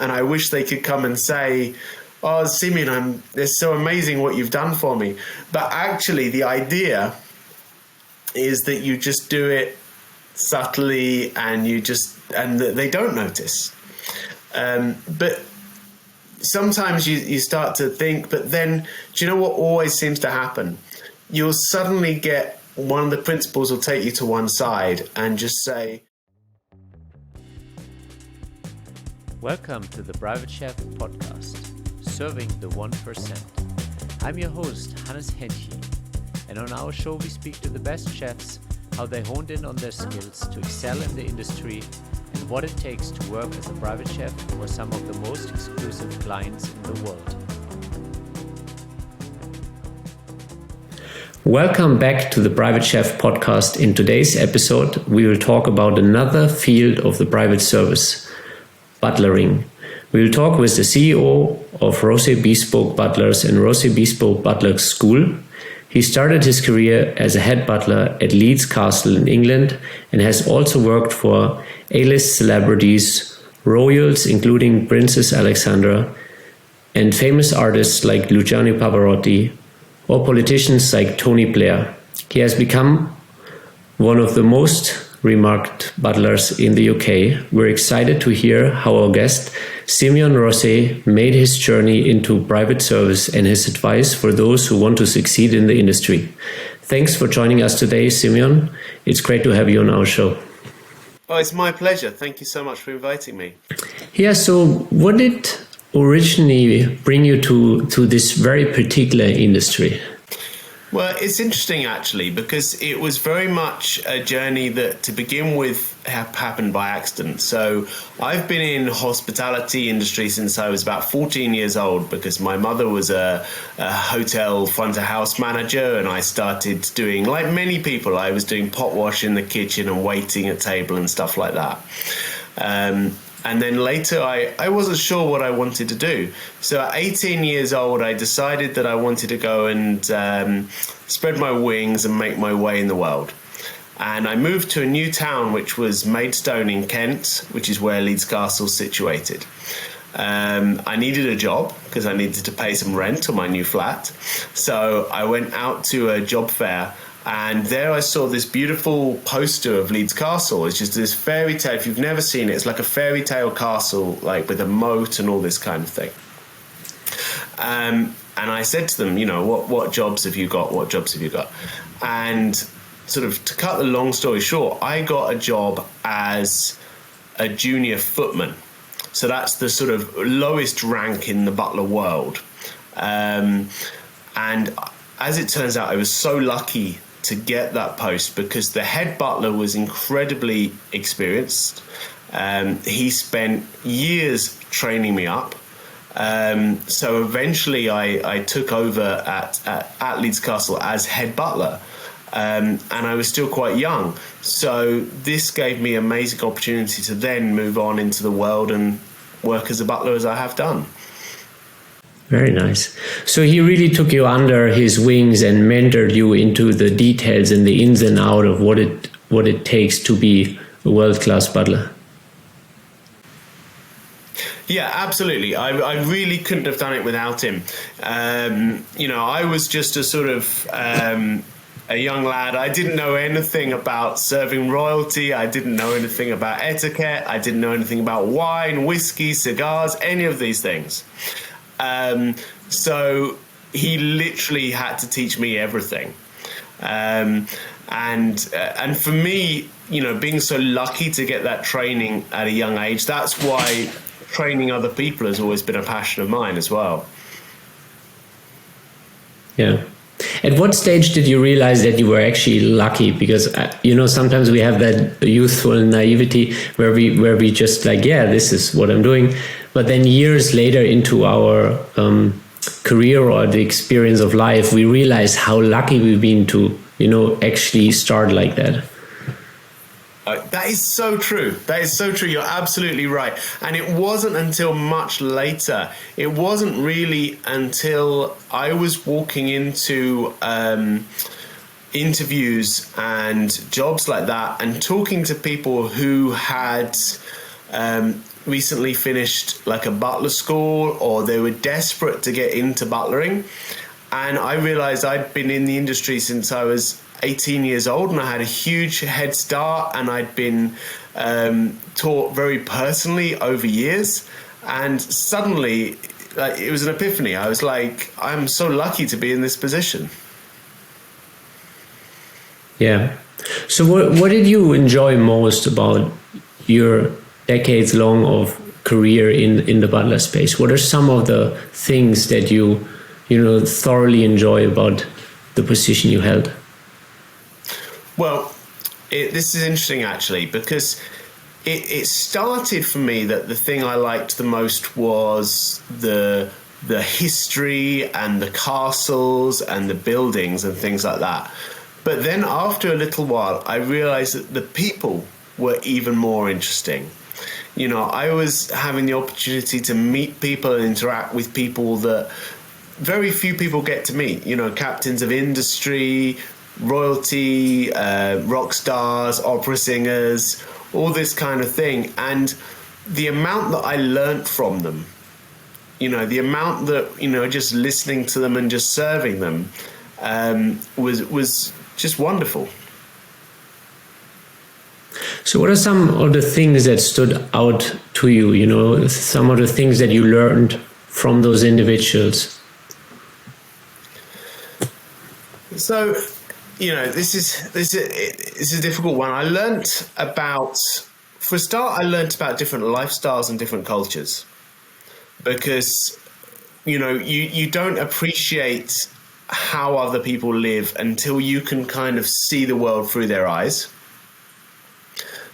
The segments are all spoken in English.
and I wish they could come and say, "Oh, Simeon, it's so amazing what you've done for me." But actually, the idea is that you just do it subtly, and they don't notice. But sometimes you start to think, but then, do you know what always seems to happen? You'll suddenly get one of the principals will take you to one side and just say, Welcome to the Private Chef Podcast, serving the 1%. I'm your host, Hannes Henche, and on our show we speak to the best chefs, how they honed in on their skills to excel in the industry, and what it takes to work as a private chef for some of the most exclusive clients in the world. Welcome back to the Private Chef Podcast. In today's episode, we will talk about another field of the private service, butlering. We will talk with the CEO of Rosset Bespoke Butlers and Rosset Bespoke Butlers School. He started his career as a head butler at Leeds Castle in England and has also worked for A-list celebrities, royals including Princess Alexandra, and famous artists like Luciano Pavarotti, or politicians like Tony Blair. He has become one of the most remarked butlers in the UK. We're excited to hear how our guest, Simeon Rosset, made his journey into private service and his advice for those who want to succeed in the industry. Thanks for joining us today, Simeon. It's great to have you on our show. "Oh, it's my pleasure. Thank you so much for inviting me." Yeah, so what did originally bring you to this very particular industry? Well, it's interesting actually, because it was very much a journey that, to begin with, happened by accident. So I've been in hospitality industry since I was about 14 years old, because my mother was a hotel front of house manager, and I started doing, like many people, I was doing pot wash in the kitchen and waiting at table and stuff like that. And then later, I wasn't sure what I wanted to do. So at 18 years old, I decided that I wanted to go and spread my wings and make my way in the world. And I moved to a new town, which was Maidstone in Kent, which is where Leeds Castle is situated. I needed a job because I needed to pay some rent on my new flat. So I went out to a job fair, and there I saw this beautiful poster of Leeds Castle. It's just this fairy tale. If you've never seen it, it's like a fairy tale castle, like with a moat and all this kind of thing. And I said to them, what jobs have you got? What jobs have you got? And sort of to cut the long story short, I got a job as a junior footman. So that's the sort of lowest rank in the butler world. And as it turns out, I was so lucky to get that post because the head butler was incredibly experienced. He spent years training me up. So eventually I took over at Leeds Castle as head butler. And I was still quite young. So this gave me an amazing opportunity to then move on into the world and work as a butler as I have done. Very nice. So he really took you under his wings and mentored you into the details and the ins and outs of what it takes to be a world-class butler. Yeah, absolutely. I really couldn't have done it without him. I was just a sort of a young lad. I didn't know anything about serving royalty. I didn't know anything about etiquette. I didn't know anything about wine, whiskey, cigars, any of these things. So he literally had to teach me everything. And for me, being so lucky to get that training at a young age, that's why training other people has always been a passion of mine as well. Yeah. At what stage did you realize that you were actually lucky? Because, sometimes we have that youthful naivety where we just like, yeah, this is what I'm doing. But then years later into our career or the experience of life, we realize how lucky we've been to, actually start like that. That is so true. That is so true. You're absolutely right. And it wasn't until much later. It wasn't really until I was walking into interviews and jobs like that and talking to people who had recently finished like a butler school, or they were desperate to get into butlering. And I realized I'd been in the industry since I was 18 years old, and I had a huge head start, and I'd been taught very personally over years. And suddenly, like, it was an epiphany. I was like, I'm so lucky to be in this position. Yeah. So what did you enjoy most about your decades long of career in the butler space? What are some of the things that you thoroughly enjoy about the position you held? Well, this is interesting actually, because it started for me that the thing I liked the most was the history and the castles and the buildings and things like that. But then after a little while, I realized that the people were even more interesting. You know, I was having the opportunity to meet people and interact with people that very few people get to meet. You know, captains of industry, royalty, rock stars, opera singers, all this kind of thing. And the amount that I learned from them, you know, the amount that, you know, just listening to them and just serving them was just wonderful. So what are some of the things that stood out to you, you know, some of the things that you learned from those individuals? So, you know, this is a difficult one. I learnt about, for a start, I learnt about different lifestyles and different cultures, because, you know, you don't appreciate how other people live until you can kind of see the world through their eyes.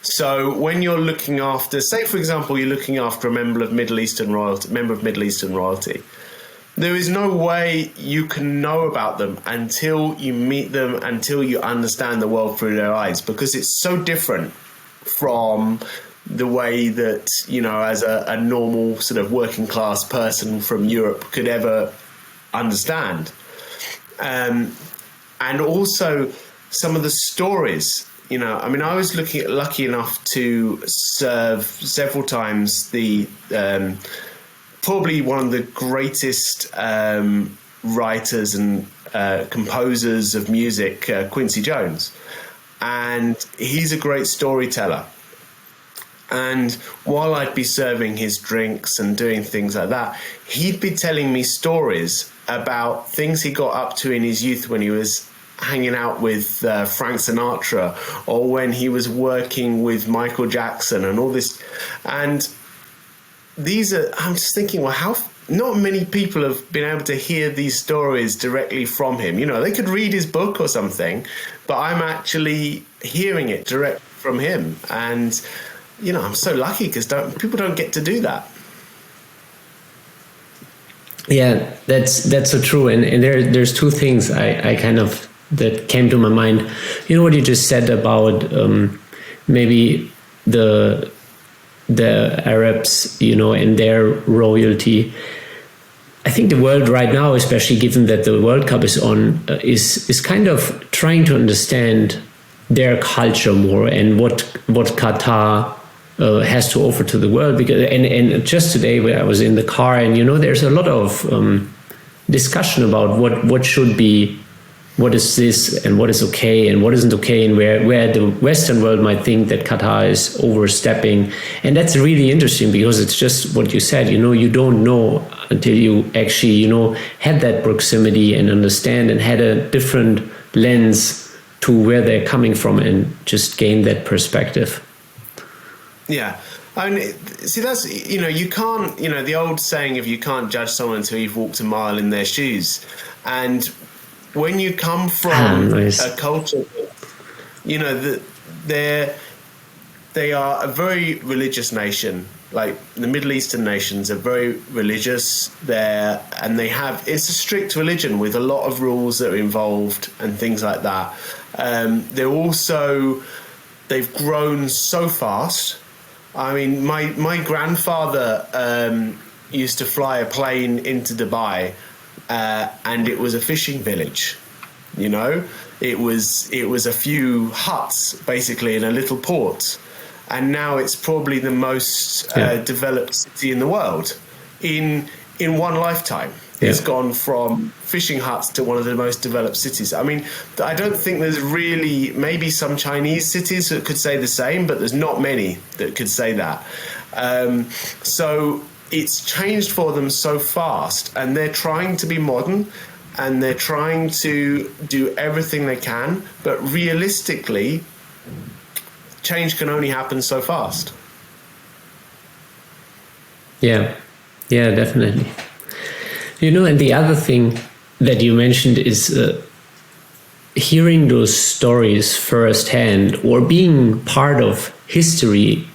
So when you're looking after, say for example, you're looking after a member of Middle Eastern royalty, there is no way you can know about them until you meet them, until you understand the world through their eyes, because it's so different from the way that, you know, as a normal sort of working class person from Europe could ever understand. And also some of the stories, you know, I mean, I was lucky enough to serve several times the probably one of the greatest writers and composers of music, Quincy Jones. And he's a great storyteller. And while I'd be serving his drinks and doing things like that, he'd be telling me stories about things he got up to in his youth when he was hanging out with Frank Sinatra, or when he was working with Michael Jackson and all this. And these are, I'm just thinking, well, how not many people have been able to hear these stories directly from him. You know, they could read his book or something, but I'm actually hearing it direct from him. And, you know, I'm so lucky because people don't get to do that. Yeah, that's so true. And there's two things I kind of that came to my mind. You know what you just said about maybe the Arabs, you know, and their royalty. I think the world right now, especially given that the World Cup is on, is kind of trying to understand their culture more and what Qatar has to offer to the world. Because and just today, where I was in the car, and you know, there's a lot of discussion about what should be, what is this and what is okay and what isn't okay, and where the Western world might think that Qatar is overstepping. And that's really interesting, because it's just what you said, you know, you don't know until you actually, you know, had that proximity and understand and had a different lens to where they're coming from and just gain that perspective. Yeah. I mean, see, that's, you know, you can't, you know, the old saying of you can't judge someone until you've walked a mile in their shoes. And when you come from a culture, you know, they are a very religious nation. Like the Middle Eastern nations are very religious there, and it's a strict religion with a lot of rules that are involved and things like that. They've grown so fast. I mean, my grandfather used to fly a plane into Dubai, and it was a fishing village. You know, it was a few huts basically in a little port, and now it's probably the most developed city in the world in one lifetime. It's gone from fishing huts to one of the most developed cities. I mean, I don't think there's really, maybe some Chinese cities that could say the same, but there's not many that could say that. So it's changed for them so fast, and they're trying to be modern, and they're trying to do everything they can, but realistically, change can only happen so fast. Yeah, definitely. And the other thing that you mentioned is hearing those stories firsthand, or being part of history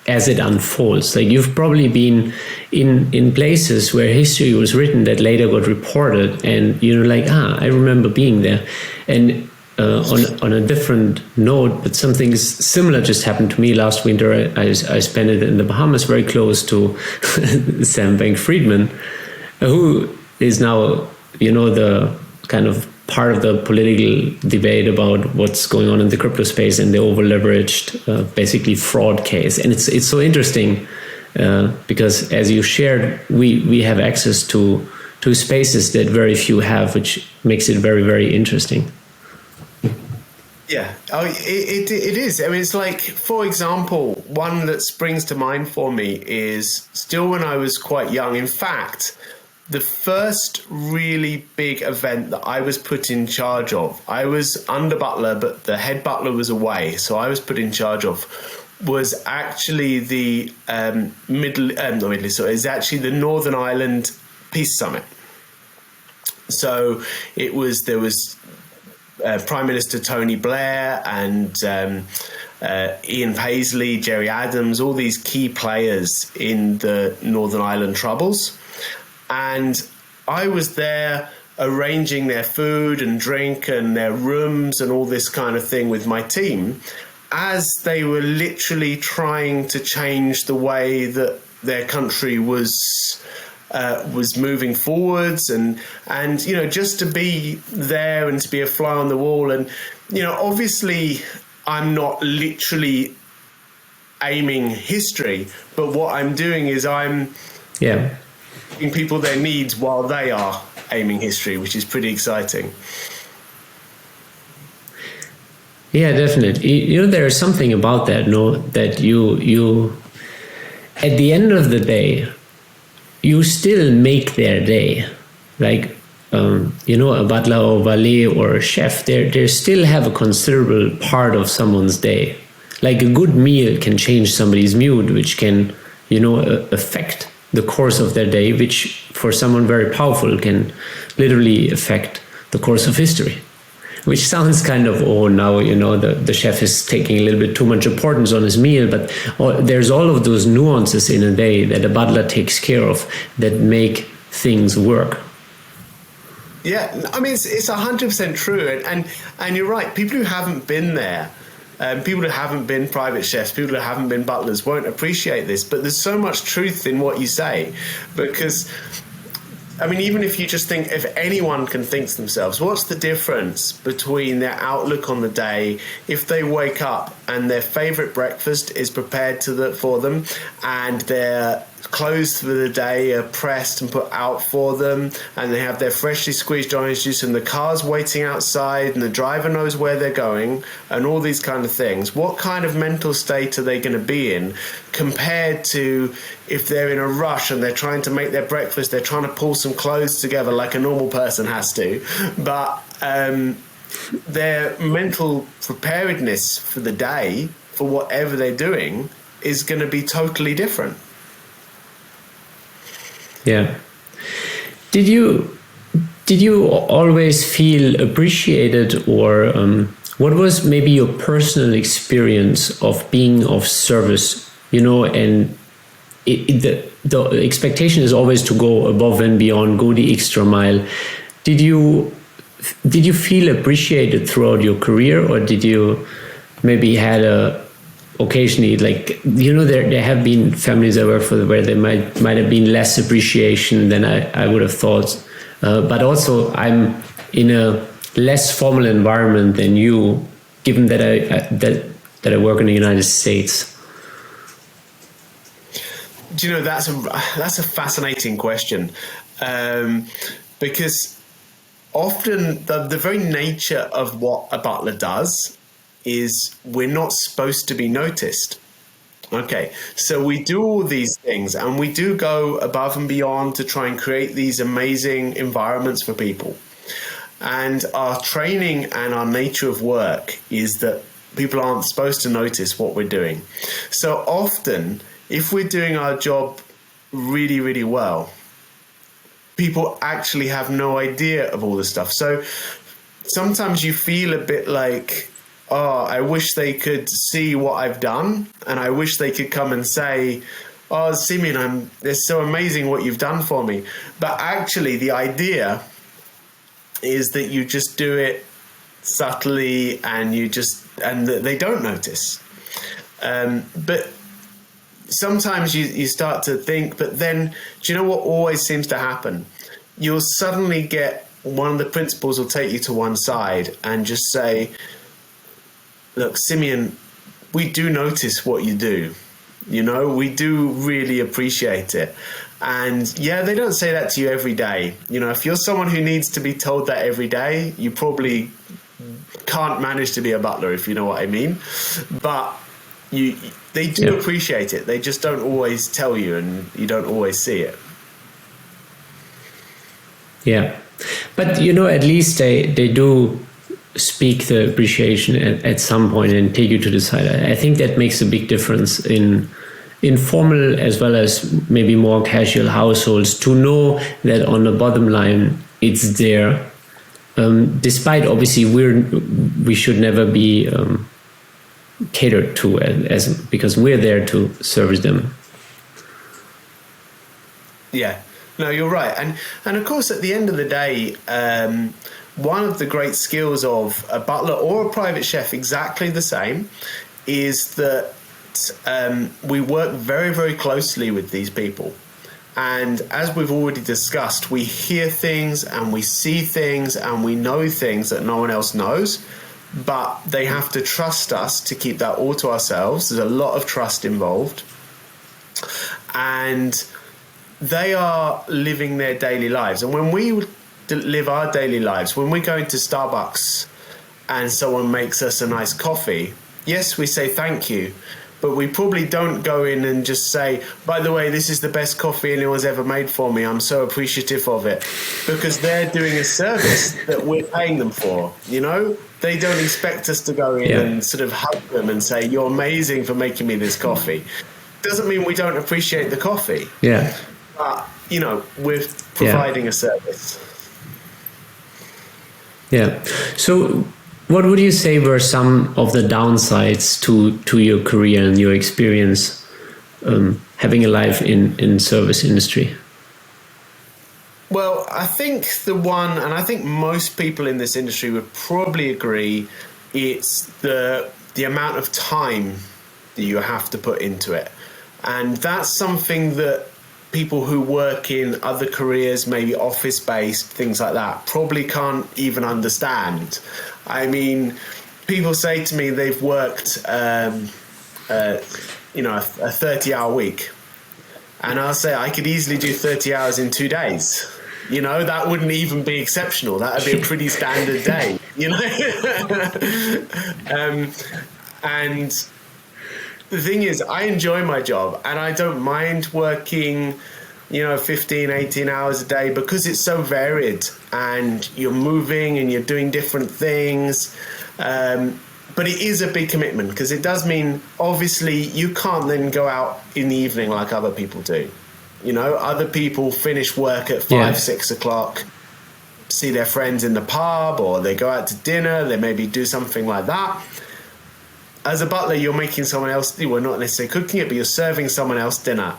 as it unfolds. Like, you've probably been in places where history was written that later got reported, and I remember being there. And on a different note, but something similar just happened to me last winter. I spent it in the Bahamas, very close to Sam Bankman-Friedman, who is now, the kind of part of the political debate about what's going on in the crypto space and the over-leveraged, basically fraud case. And it's so interesting because, as you shared, we have access to spaces that very few have, which makes it very, very interesting. Yeah, it is. I mean, it's like, for example, one that springs to mind for me is still when I was quite young. In fact, the first really big event that I was put in charge of, I was under butler, but the head butler was away, so I was put in charge of, was actually the it's actually the Northern Ireland Peace Summit. So there was Prime Minister Tony Blair and Ian Paisley, Jerry Adams, all these key players in the Northern Ireland Troubles. And I was there arranging their food and drink and their rooms and all this kind of thing with my team, as they were literally trying to change the way that their country was moving forwards, and just to be there and to be a fly on the wall. And obviously I'm not literally aiming history, but what I'm doing is I'm giving people their needs while they are aiming history, which is pretty exciting. Yeah, definitely. There is something about that, that you at the end of the day, you still make their day. Like, a butler or valet or a chef, they still have a considerable part of someone's day. Like, a good meal can change somebody's mood, which can, affect the course of their day, which for someone very powerful can literally affect the course of history. Which sounds kind of, now, the chef is taking a little bit too much importance on his meal, but there's all of those nuances in a day that a butler takes care of that make things work. Yeah, I mean, it's 100% true. And you're right, people who haven't been there, people who haven't been private chefs, people who haven't been butlers won't appreciate this, but there's so much truth in what you say, because I mean, even if you just think, if anyone can think to themselves, what's the difference between their outlook on the day if they wake up and their favorite breakfast is prepared for them, and their clothes for the day are pressed and put out for them, and they have their freshly squeezed orange juice, and the car's waiting outside, and the driver knows where they're going, and all these kind of things. What kind of mental state are they going to be in compared to if they're in a rush and they're trying to make their breakfast, they're trying to pull some clothes together like a normal person has to, but their mental preparedness for the day, for whatever they're doing, is going to be totally different. Yeah. Did you always feel appreciated, or what was maybe your personal experience of being of service? And the expectation is always to go above and beyond, go the extra mile. Did you feel appreciated throughout your career, or did you maybe had occasionally, like, there have been families I work for where there might have been less appreciation than I would have thought, but also I'm in a less formal environment than you, given that I work in the United States. do you know, that's a fascinating question, because often the very nature of what a butler does is we're not supposed to be noticed. Okay, so we do all these things and we do go above and beyond to try and create these amazing environments for people. And our training and our nature of work is that people aren't supposed to notice what we're doing. So often, if we're doing our job really, really well, people actually have no idea of all this stuff. So sometimes you feel a bit like, oh, I wish they could see what I've done, and I wish they could come and say, oh, Simeon, it's so amazing what you've done for me. But actually, the idea is that you just do it subtly, and they don't notice. But sometimes you start to think, but then, do you know what always seems to happen? You'll suddenly get one of the principals will take you to one side and just say, look, Simeon, we do notice what you do. You know, we do really appreciate it. And yeah, they don't say that to you every day. You know, if you're someone who needs to be told that every day, you probably can't manage to be a butler, if you know what I mean. But they do appreciate it. They just don't always tell you, and you don't always see it. Yeah. But, you know, at least they do speak the appreciation at some point and take you to the side. I think that makes a big difference in informal as well as maybe more casual households, to know that on the bottom line it's there. Despite obviously we should never be catered to as because we're there to service them. Yeah, no, you're right, and of course at the end of the day, one of the great skills of a butler or a private chef, exactly the same, is that we work very, very closely with these people. And as we've already discussed, we hear things and we see things and we know things that no one else knows, but they have to trust us to keep that all to ourselves. There's a lot of trust involved. And they are living their daily lives. And when we live our daily lives, when we go into Starbucks and someone makes us a nice coffee, yes, we say thank you, but we probably don't go in and just say, by the way, this is the best coffee anyone's ever made for me, I'm so appreciative of it, because they're doing a service that we're paying them for. You know, they don't expect us to go in and sort of hug them and say, you're amazing for making me this coffee. Doesn't mean we don't appreciate the coffee. Yeah. But, you know, we're providing a service. Yeah. So what would you say were some of the downsides to your career and your experience having a life in service industry? Well, I think the one, and I think most people in this industry would probably agree, it's the amount of time that you have to put into it. And that's something that people who work in other careers, maybe office-based, things like that, probably can't even understand. I mean, people say to me they've worked, a 30-hour week. And I'll say I could easily do 30 hours in 2 days. You know, that wouldn't even be exceptional. That would be a pretty standard day, you know. And the thing is, I enjoy my job and I don't mind working, 15, 18 hours a day, because it's so varied and you're moving and you're doing different things. But it is a big commitment, because it does mean, obviously, you can't then go out in the evening like other people do. You know, other people finish work at 5, 6 o'clock, see their friends in the pub, or they go out to dinner, they maybe do something like that. As a butler, you're making someone else, well, not necessarily cooking it, but you're serving someone else dinner.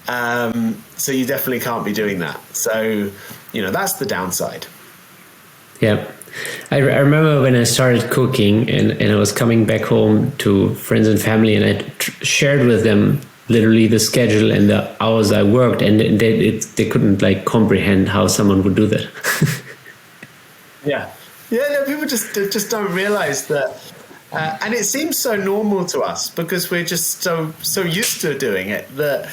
So you definitely can't be doing that. So, that's the downside. Yeah. I remember when I started cooking and I was coming back home to friends and family, and I shared with them literally the schedule and the hours I worked, and they couldn't comprehend how someone would do that. Yeah, people just don't realize that. And it seems so normal to us because we're just so used to doing it that,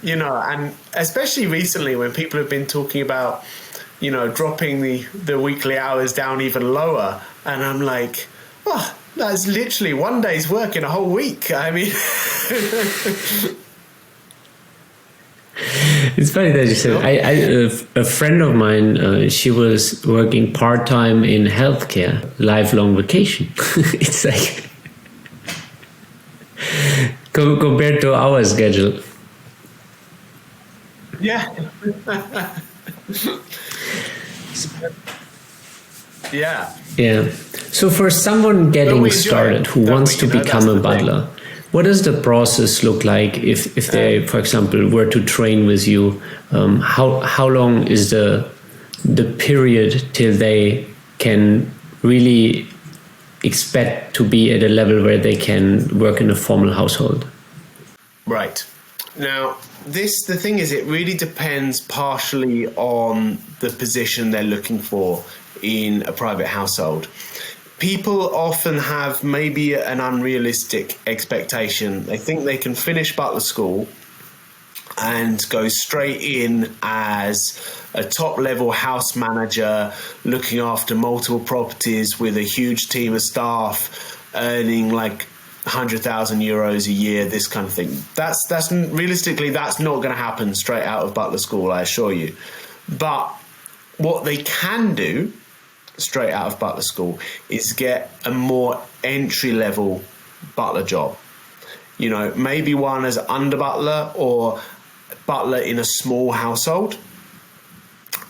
And especially recently when people have been talking about, dropping the weekly hours down even lower. And I'm like, oh, that's literally one day's work in a whole week. I mean, it's funny that you said. A friend of mine, she was working part-time in healthcare, lifelong vacation. It's like compared to our schedule. Yeah. Yeah. So for someone getting started who wants to become a butler, what does the process look like if they, for example, were to train with you? How long is the period till they can really expect to be at a level where they can work in a formal household? Right. Now, the thing is, it really depends partially on the position they're looking for in a private household. People often have maybe an unrealistic expectation. They think they can finish butler school and go straight in as a top-level house manager looking after multiple properties with a huge team of staff earning like 100,000 euros a year, this kind of thing. That's realistically, that's not going to happen straight out of butler school, I assure you. But what they can do straight out of butler school is get a more entry-level butler job. Maybe one as under butler or butler in a small household.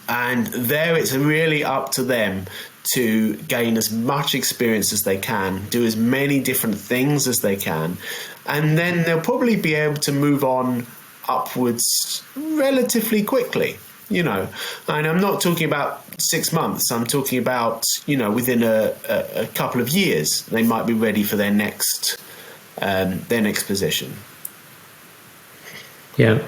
And there it's really up to them to gain as much experience as they can, do as many different things as they can, and then they'll probably be able to move on upwards relatively quickly. And I'm not talking about 6 months. I'm talking about, within a couple of years, they might be ready for their next position. Yeah.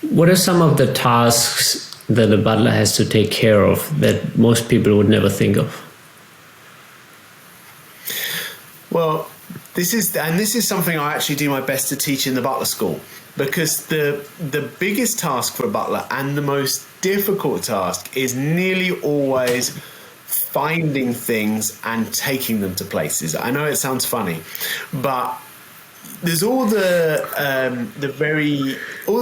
What are some of the tasks that a butler has to take care of that most people would never think of? Well, this is something I actually do my best to teach in the butler school, because the biggest task for a butler and the most difficult task is nearly always finding things and taking them to places. I know it sounds funny, but there's all the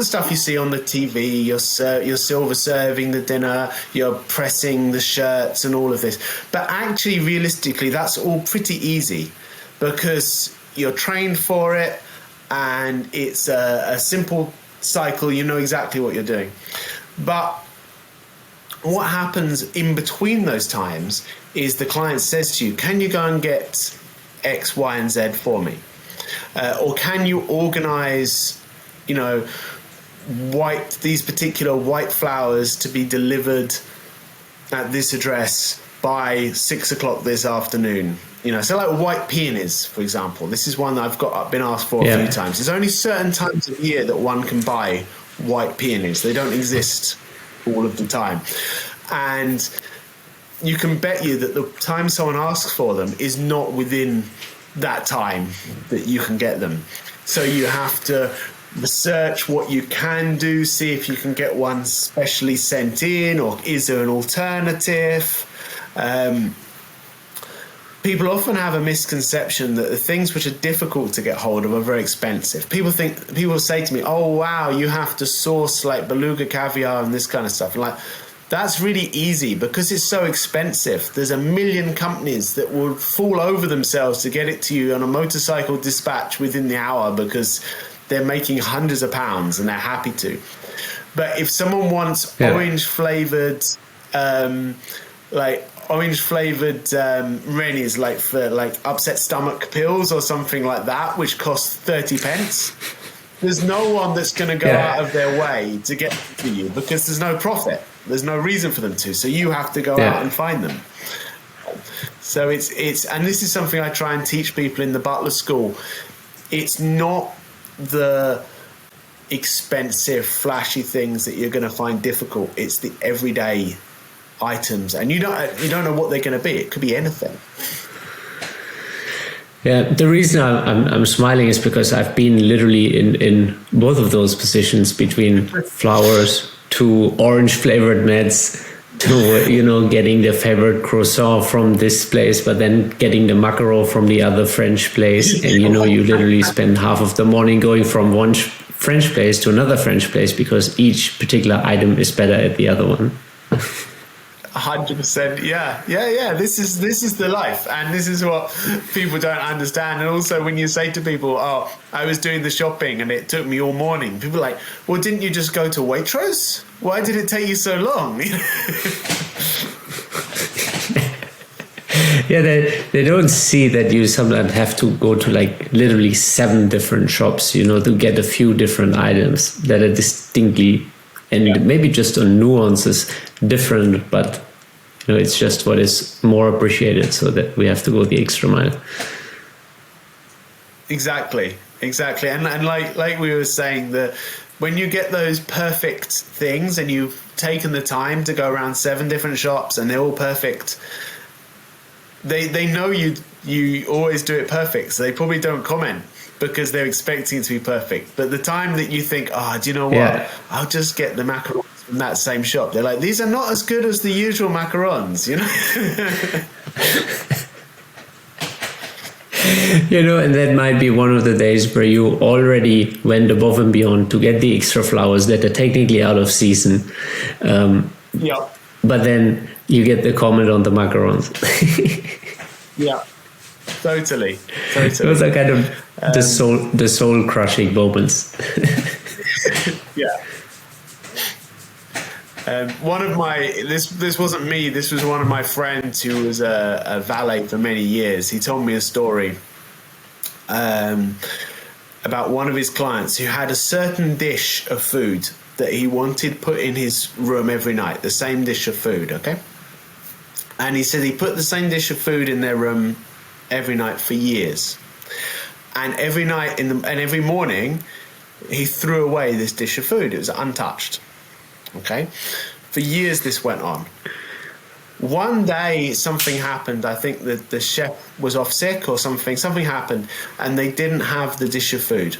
stuff you see on the TV. You're silver serving the dinner, you're pressing the shirts and all of this. But actually, realistically, that's all pretty easy because you're trained for it and it's a simple cycle. You know exactly what you're doing. But what happens in between those times is the client says to you, can you go and get X, Y, and Z for me? Or can you organize, these particular white flowers to be delivered at this address by 6 o'clock this afternoon? So like white peonies, for example. This is one that I've been asked for a few times. There's only certain times of year that one can buy white peonies. They don't exist all of the time. And you can bet you that the time someone asks for them is not within that time that you can get them. So you have to research what you can do, see if you can get one specially sent in, or is there an alternative. People often have a misconception that the things which are difficult to get hold of are very expensive. People say to me, oh wow, you have to source like beluga caviar and this kind of stuff. And like, that's really easy because it's so expensive. There's a million companies that will fall over themselves to get it to you on a motorcycle dispatch within the hour because they're making hundreds of pounds and they're happy to. But if someone wants orange flavored Rennies, like for like upset stomach pills or something like that, which costs 30 pence, there's no one that's going to go out of their way to get them to you because there's no profit. There's no reason for them to. So you have to go out and find them. So it's and this is something I try and teach people in the butler school. It's not the expensive, flashy things that you're going to find difficult. It's the everyday items, and you don't know what they're going to be. It could be anything. Yeah, the reason I'm smiling is because I've been literally in both of those positions, between flowers to orange flavored meds to, you know, getting the favorite croissant from this place, but then getting the macaron from the other French place. And, you know, you literally spend half of the morning going from one French place to another French place because each particular item is better at the other one. 100%. Yeah. This is the life, and this is what people don't understand. And also, when you say to people, "Oh, I was doing the shopping and it took me all morning," people are like, "Well, didn't you just go to Waitrose? Why did it take you so long?" Yeah, they don't see that you sometimes have to go to like literally 7 different shops, you know, to get a few different items that are distinctly and maybe just on nuances different, but you know, it's just what is more appreciated, so that we have to go the extra mile. Exactly. And like we were saying, that when you get those perfect things and you've taken the time to go around 7 different shops and they're all perfect, they know you always do it perfect, so they probably don't comment because they're expecting it to be perfect. But the time that you think, do you know what? Yeah. I'll just get the macarons from that same shop. They're like, these are not as good as the usual macarons, you know? You know, and that might be one of the days where you already went above and beyond to get the extra flowers that are technically out of season. Yeah. But then you get the comment on the macarons. Yeah. Totally. Those are kind of the soul crushing moments. Yeah. One of my this wasn't me. This was one of my friends who was a valet for many years. He told me a story about one of his clients who had a certain dish of food that he wanted put in his room every night. The same dish of food, okay? And he said he put the same dish of food in their room every night for years. And every night and every morning, he threw away this dish of food. It was untouched. Okay? For years this went on. One day something happened. I think that the chef was off sick or something. Something happened and they didn't have the dish of food.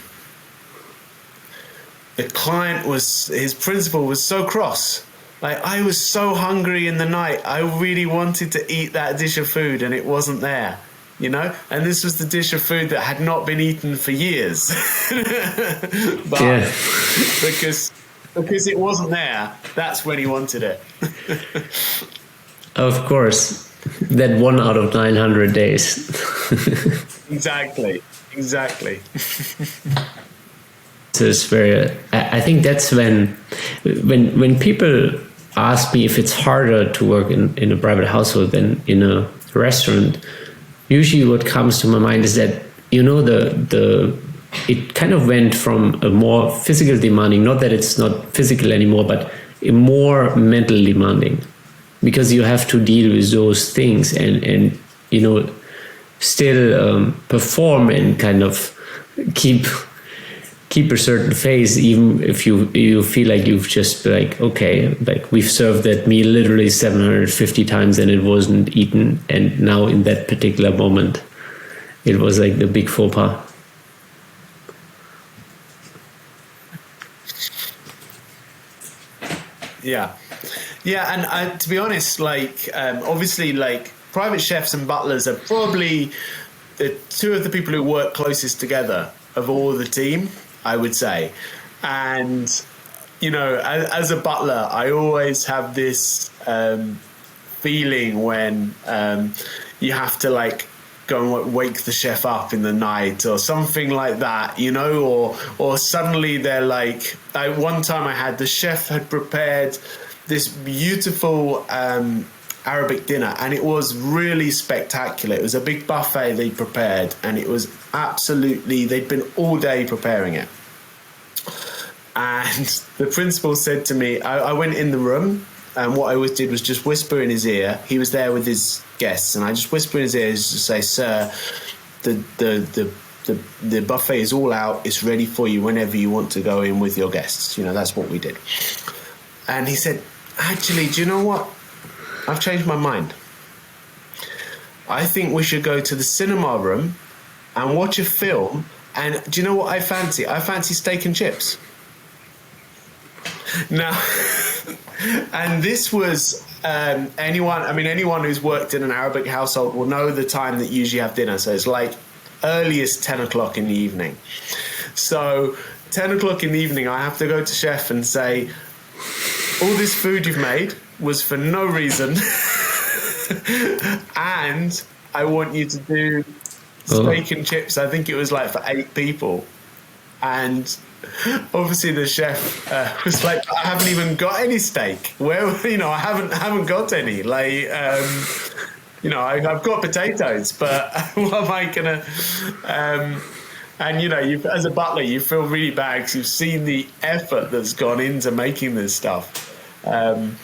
The client his principal was so cross. Like, I was so hungry in the night. I really wanted to eat that dish of food and it wasn't there. You know, and this was the dish of food that had not been eaten for years. But because it wasn't there, that's when he wanted it. Of course, that 1 out of 900 days. Exactly. So it's very. I think that's when people ask me if it's harder to work in a private household than in a restaurant. Usually what comes to my mind is that, you know, it kind of went from a more physical demanding, not that it's not physical anymore, but a more mental demanding, because you have to deal with those things and you know, still perform and kind of keep a certain phase, even if you feel like you've just like, okay, like we've served that meal literally 750 times and it wasn't eaten, and now in that particular moment it was like the big faux pas. Yeah, and to be honest, like obviously, like private chefs and butlers are probably the 2 of the people who work closest together of all the team, I would say. And, you know, as a butler, I always have this feeling when you have to like go and wake the chef up in the night or something like that, you know, or suddenly they're like, one time I had the chef had prepared this beautiful Arabic dinner, and it was really spectacular. It was a big buffet they prepared, and it was absolutely, they'd been all day preparing it. And the principal said to me, I went in the room, and what I always did was just whisper in his ear. He was there with his guests, and I just whisper in his ear to say, "Sir, the buffet is all out. It's ready for you whenever you want to go in with your guests." You know, that's what we did. And he said, "Actually, do you know what? I've changed my mind. I think we should go to the cinema room and watch a film. And do you know what I fancy? I fancy steak and chips. Now, and this was anyone who's worked in an Arabic household will know the time that you usually have dinner. So it's like earliest 10 o'clock in the evening. So 10 o'clock in the evening, I have to go to chef and say, all this food you've made was for no reason. And I want you to do steak and chips. I think it was like for 8 people. And obviously the chef was like, I haven't even got any steak. Where, I haven't got any. Like, I've got potatoes, but what am I gonna? And as a butler, you feel really bad because you've seen the effort that's gone into making this stuff. And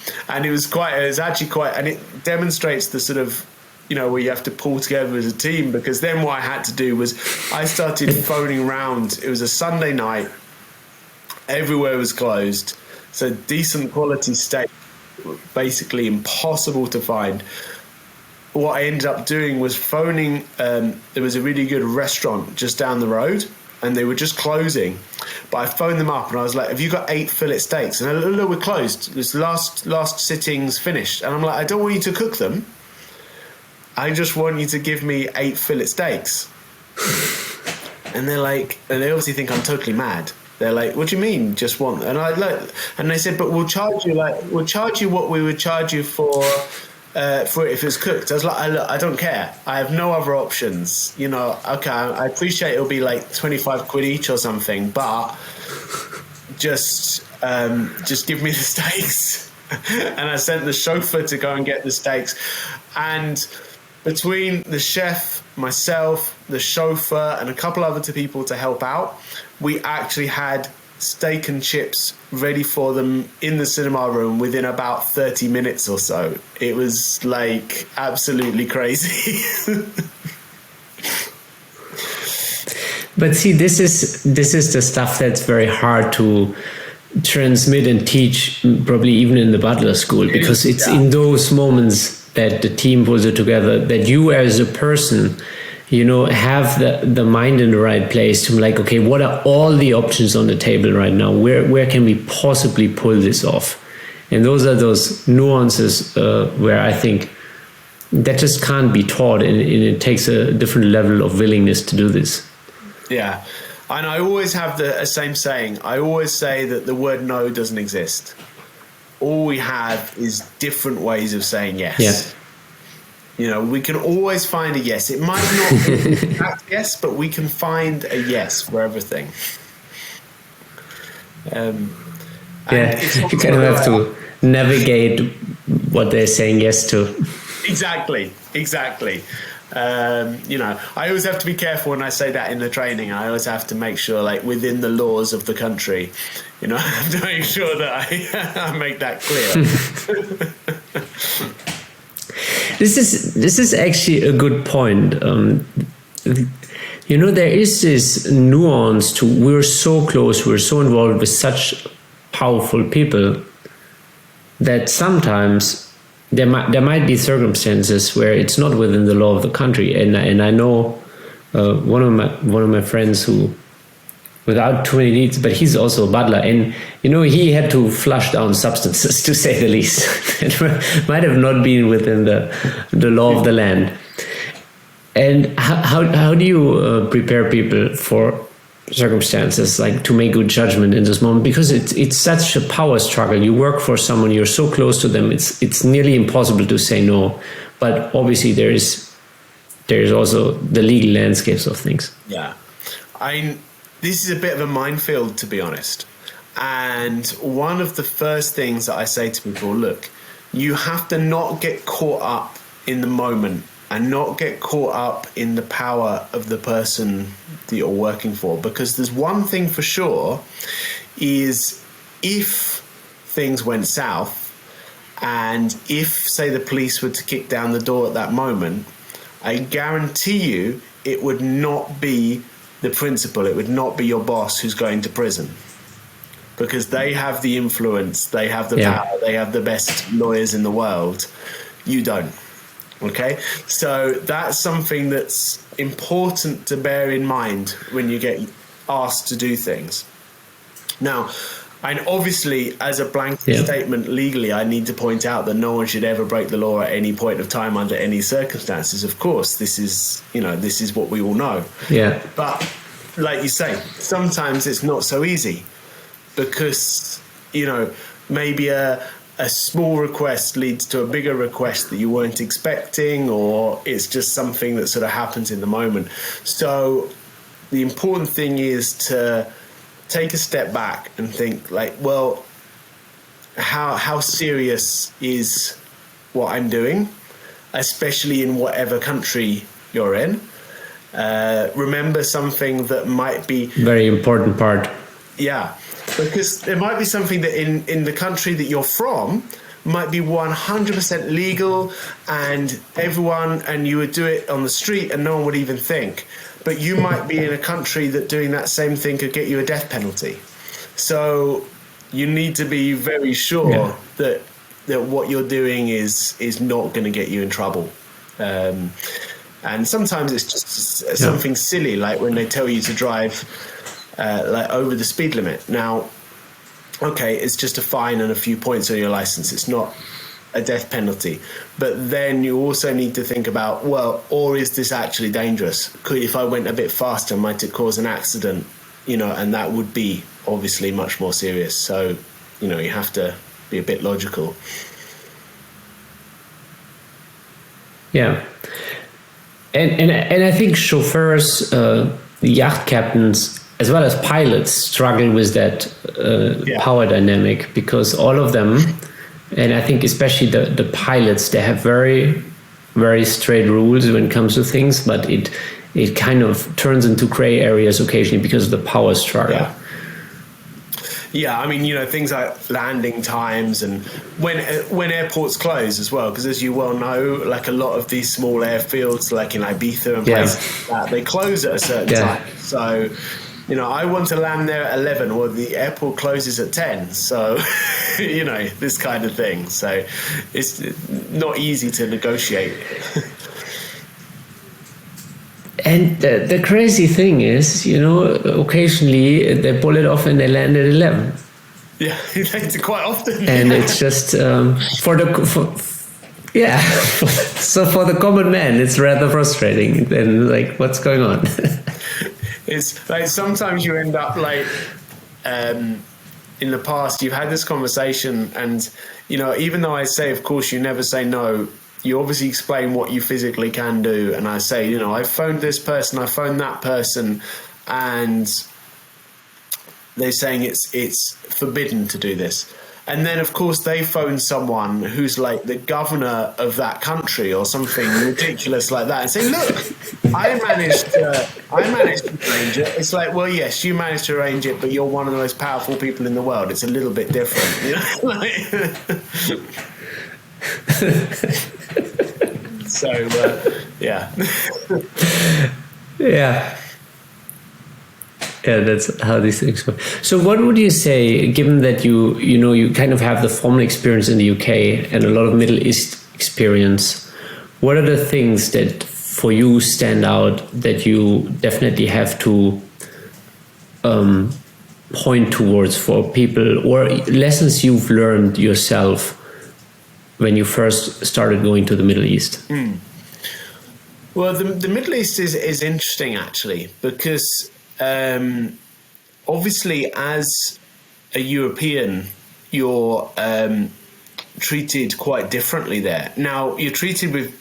it was actually quite, and it demonstrates the sort of, where you have to pull together as a team, because then what I had to do was I started phoning around. It was a Sunday night. Everywhere was closed. So decent quality steak, basically impossible to find. What I ended up doing was phoning, there was a really good restaurant just down the road, and they were just closing. But I phoned them up and I was like, have you got 8 fillet steaks? And they're like, we're closed. This last sitting's finished. And I'm like, I don't want you to cook them. I just want you to give me 8 fillet steaks. And they're like, and they obviously think I'm totally mad. They're like, what do you mean just want? And and they said, but we'll charge you what we would charge you for it if it's cooked. I was like, I don't care. I have no other options. Okay, I appreciate it'll be like 25 quid each or something, but just give me the steaks. And I sent the chauffeur to go and get the steaks. And between the chef, myself, the chauffeur, and a couple other people to help out, we actually had steak and chips ready for them in the cinema room within about 30 minutes or so. It was like absolutely crazy. But see, this is the stuff that's very hard to transmit and teach, probably even in the butler school, because it's in those moments that the team pulls it together, that you as a person, have the mind in the right place to like, okay, what are all the options on the table right now? Where can we possibly pull this off? And those are those nuances where I think that just can't be taught, and it takes a different level of willingness to do this. Yeah. And I always have the same saying. I always say that the word no doesn't exist. All we have is different ways of saying yes. Yeah. We can always find a yes. It might not be an exact yes, but we can find a yes for everything. You kind of have to navigate what they're saying yes to. Exactly. I always have to be careful when I say that in the training. I always have to make sure, like, within the laws of the country, I have to make sure that I make that clear. This is actually a good point. There is this nuance to, we're so close, we're so involved with such powerful people that sometimes there might be circumstances where it's not within the law of the country, and I know one of my friends who, without too many needs, but he's also a butler, and he had to flush down substances, to say the least. It might have not been within the law of the land. And how do you prepare people for circumstances, like to make good judgment in this moment, because it's such a power struggle. You work for someone, you're so close to them, it's nearly impossible to say no. But obviously there is also the legal landscapes of things. Yeah, this is a bit of a minefield, to be honest. And one of the first things that I say to people, look, you have to not get caught up in the moment and not get caught up in the power of the person that you're working for. Because there's one thing for sure, is if things went south, and if, say, the police were to kick down the door at that moment, I guarantee you it would not be the principal, it would not be your boss who's going to prison. Because they have the influence, they have the power, they have the best lawyers in the world. You don't. Okay, so that's something that's important to bear in mind when you get asked to do things. Now, and obviously, as a blanket statement legally, I need to point out that no one should ever break the law at any point of time under any circumstances. Of course, this is what we all know. Yeah. But like you say, sometimes it's not so easy because, maybe a small request leads to a bigger request that you weren't expecting, or it's just something that sort of happens in the moment. So the important thing is to take a step back and think how serious is what I'm doing, especially in whatever country you're in. Remember something that might be very important part. Yeah, because there might be something that in the country that you're from might be 100% legal and you would do it on the street and no one would even think. But you might be in a country that doing that same thing could get you a death penalty. So you need to be very sure that what you're doing is not going to get you in trouble. And sometimes it's just something silly, like when they tell you to drive over the speed limit. Now, okay, it's just a fine and a few points on your license. It's not a death penalty. But then you also need to think about, or is this actually dangerous? If I went a bit faster, might it cause an accident? And that would be obviously much more serious. So, you have to be a bit logical. Yeah. And I think chauffeurs, yacht captains, as well as pilots struggle with that power dynamic, because all of them, and I think especially the pilots, they have very, very straight rules when it comes to things, but it kind of turns into gray areas occasionally because of the power struggle. Yeah, I mean, things like landing times and when airports close as well, because as you well know, like a lot of these small airfields, like in Ibiza and places like that, they close at a certain time. So, I want to land there at 11, or the airport closes at 10. So, this kind of thing. So it's not easy to negotiate. And the crazy thing is, occasionally they pull it off and they land at 11. Yeah, it's quite often. And it's just so for the common man, it's rather frustrating. Then, what's going on? It's like sometimes you end up in the past, you've had this conversation, and even though I say, of course, you never say no. You obviously explain what you physically can do, and I say, I phoned this person, I phoned that person, and they're saying it's forbidden to do this. And then, of course, they phone someone who's like the governor of that country or something ridiculous like that, and say, "Look, I managed to arrange it." It's like, well, yes, you managed to arrange it, but you're one of the most powerful people in the world. It's a little bit different, So, yeah. Yeah, that's how these things work. So what would you say, given that you kind of have the formal experience in the UK and a lot of Middle East experience, what are the things that for you stand out that you definitely have to point towards for people, or lessons you've learned yourself when you first started going to the Middle East? Well, the Middle East is interesting, actually, because obviously as a European, you're treated quite differently there. Now, you're treated with,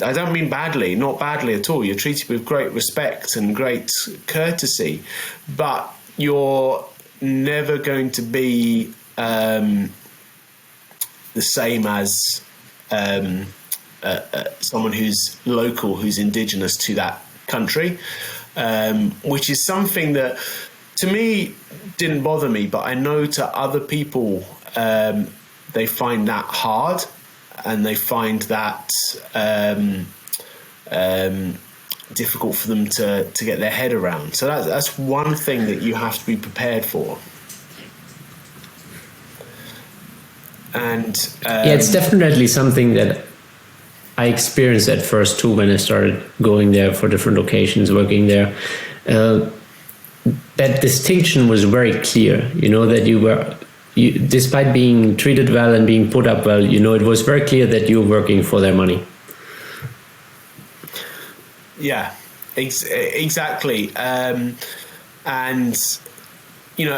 I don't mean badly, not badly at all, you're treated with great respect and great courtesy, but you're never going to be the same as someone who's local, who's indigenous to that country, which is something that to me didn't bother me, but I know to other people they find that hard, and they find that difficult for them to get their head around. So that's one thing that you have to be prepared for. And it's definitely something that I experienced at first too when I started going there for different occasions, working there. That distinction was very clear, that despite being treated well and being put up well, it was very clear that you're working for their money. Yeah, exactly. And,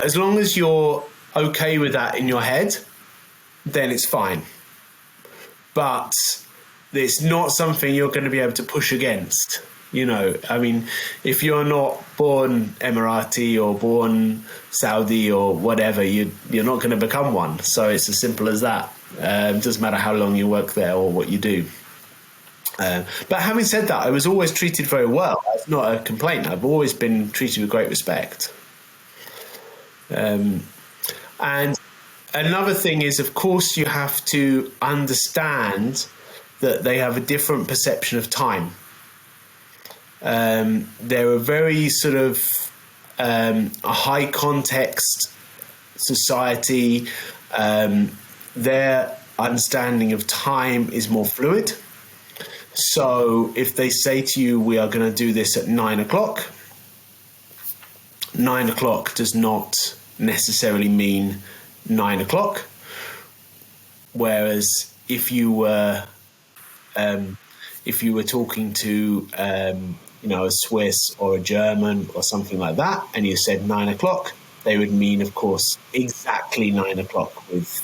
as long as you're okay with that in your head, then it's fine. But it's not something you're going to be able to push against. If you're not born Emirati or born Saudi or whatever, you're not going to become one. So it's as simple as that. It doesn't matter how long you work there or what you do. But having said that, I was always treated very well. That's not a complaint. I've always been treated with great respect. And another thing is, of course, you have to understand that they have a different perception of time. They're a very sort of a high context society. Their understanding of time is more fluid. So if they say to you, we are going to do this at 9 o'clock, 9 o'clock does not necessarily mean 9 o'clock. Whereas if you were talking to a Swiss or a German or something like that, and you said 9 o'clock, they would mean, of course, exactly 9 o'clock with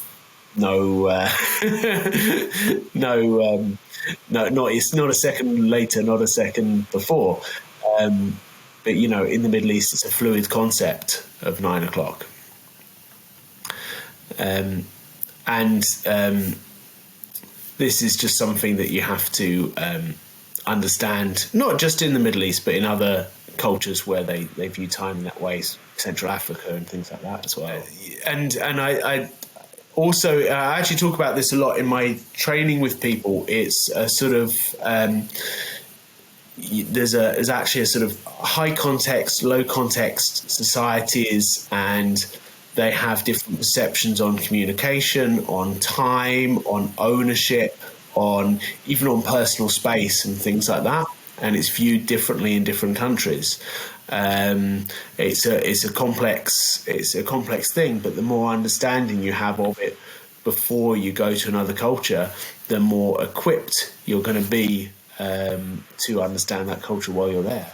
it's not a second later, not a second before. But in the Middle East, it's a fluid concept of 9 o'clock. This is just something that you have to understand, not just in the Middle East, but in other cultures where they view time in that way, Central Africa and things like that as well. And I also, I actually talk about this a lot in my training with people. It's a sort of, there's actually a sort of high context, low context societies, and they have different perceptions on communication, on time, on ownership, even on personal space and things like that. And it's viewed differently in different countries. It's a complex thing, but the more understanding you have of it before you go to another culture, the more equipped you're going to be to understand that culture while you're there.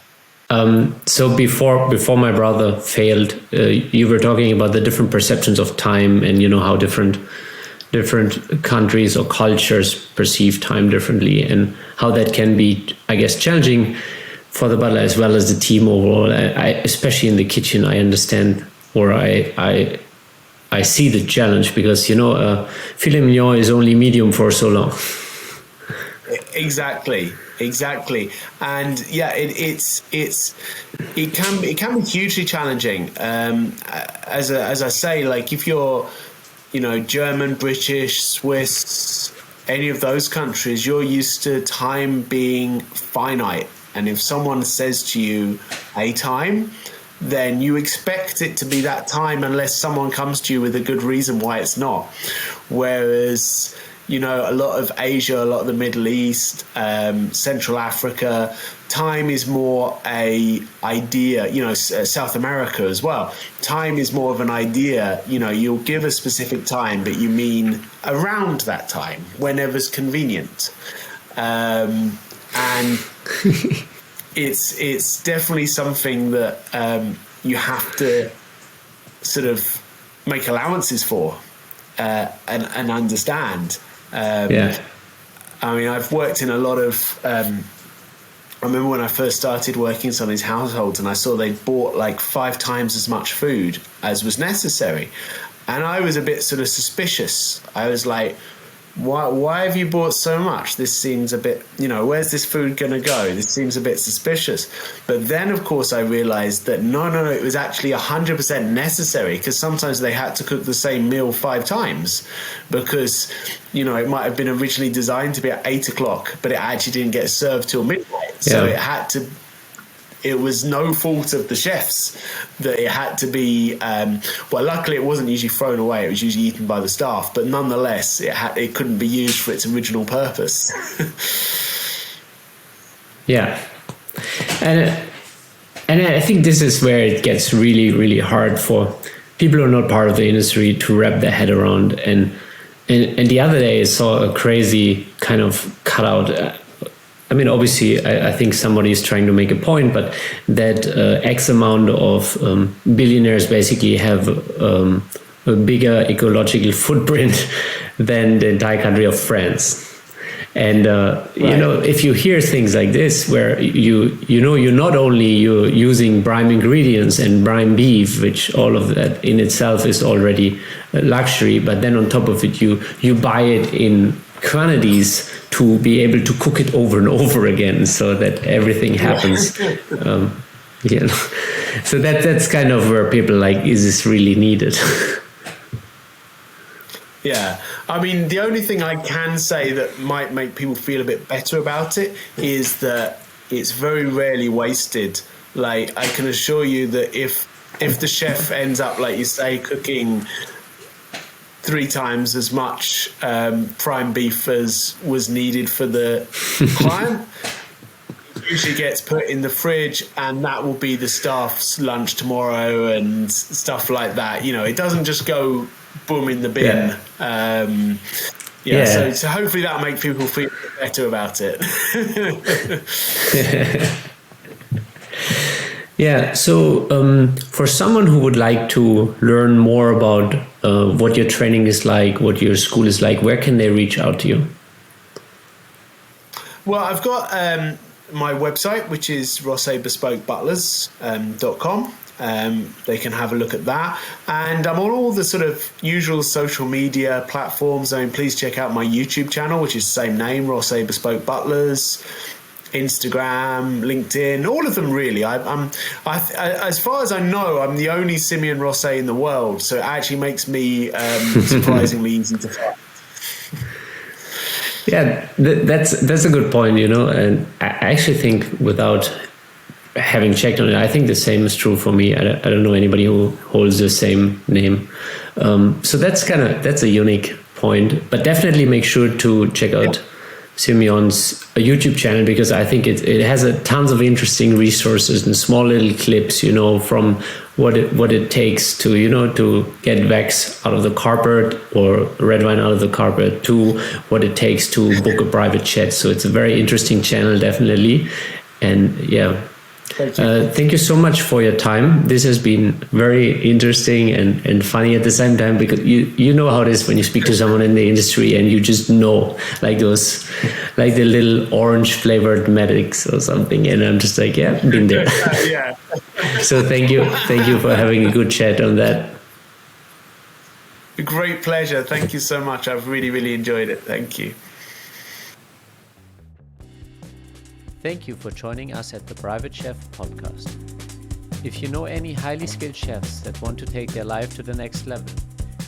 So before my brother failed, you were talking about the different perceptions of time, and how different countries or cultures perceive time differently, and how that can be, I guess, challenging for the butler as well as the team overall. Especially in the kitchen, I understand, or I see the challenge, because filet mignon is only medium for so long. Exactly, and yeah, it can be hugely challenging. As I say, like if you're German, British, Swiss, any of those countries, you're used to time being finite, and if someone says to you a time, then you expect it to be that time unless someone comes to you with a good reason why it's not. Whereas a lot of Asia, a lot of the Middle East, Central Africa, time is more a idea, South America as well. Time is more of an idea, you'll give a specific time, but you mean around that time, whenever's convenient. And it's definitely something that you have to sort of make allowances for and understand. I mean, I've worked in a lot of I remember when I first started working in some of these households, and I saw they bought like 5 times as much food as was necessary, and I was a bit sort of suspicious. I was like, why have you bought so much? This seems a bit, where's this food going to go? This seems a bit suspicious. But then, of course, I realized that no, it was actually 100% necessary, because sometimes they had to cook the same meal 5 times because, it might have been originally designed to be at 8 o'clock, but it actually didn't get served till midnight. So it had to it was no fault of the chefs that it had to be. Well, luckily it wasn't usually thrown away; it was usually eaten by the staff. But nonetheless, it couldn't be used for its original purpose. Yeah, and I think this is where it gets really, really hard for people who are not part of the industry to wrap their head around. And the other day I saw a crazy kind of cutout. I mean, obviously, I think somebody is trying to make a point, but that X amount of billionaires basically have a bigger ecological footprint than the entire country of France. And you know, if you hear things like this, where you're not only you're using prime ingredients and prime beef, which all of that in itself is already a luxury, but then on top of it, you buy it in quantities to be able to cook it over and over again, so that everything happens. You know, so that's kind of where people are like, is this really needed? Yeah, I mean, the only thing I can say that might make people feel a bit better about it is that it's very rarely wasted. Like, I can assure you that if the chef ends up, like you say, cooking 3 times as much prime beef as was needed for the client, it usually gets put in the fridge, and that will be the staff's lunch tomorrow and stuff like that. You know, it doesn't just go boom in the bin. So hopefully that'll make people feel better about it. Yeah, so for someone who would like to learn more about what your training is like, what your school is like, where can they reach out to you? Well, I've got my website, which is rossetbespokebutlers.com. They can have a look at that, and I'm on all the sort of usual social media platforms. I mean, please check out my YouTube channel, which is the same name, Rosset Bespoke Butlers, Instagram, LinkedIn, all of them really. As far as I know, I'm the only Simeon Rosset in the world, so it actually makes me surprisingly easy to find. Yeah, that's a good point, you know, and I actually think, without having checked on it, I think the same is true for me. I don't know anybody who holds the same name. So that's a unique point, but definitely make sure to check out Simeon's YouTube channel, because I think it has tons of interesting resources and small little clips, you know, from what it takes to, you know, to get wax out of the carpet or red wine out of the carpet, to what it takes to book a private chat. So it's a very interesting channel, definitely. And yeah, thank you so much for your time. This has been very interesting and funny at the same time, because you know how it is when you speak to someone in the industry and you just know, like those, like the little orange flavored medics or something, and I'm just like, yeah, been there. Yeah. So thank you for having a good chat on that. A great pleasure. Thank you so much. I've really, really enjoyed it. Thank you. Thank you for joining us at the Private Chef podcast. If you know any highly skilled chefs that want to take their life to the next level,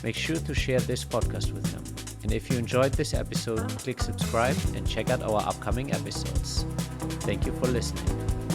make sure to share this podcast with them. And if you enjoyed this episode, click subscribe and check out our upcoming episodes. Thank you for listening.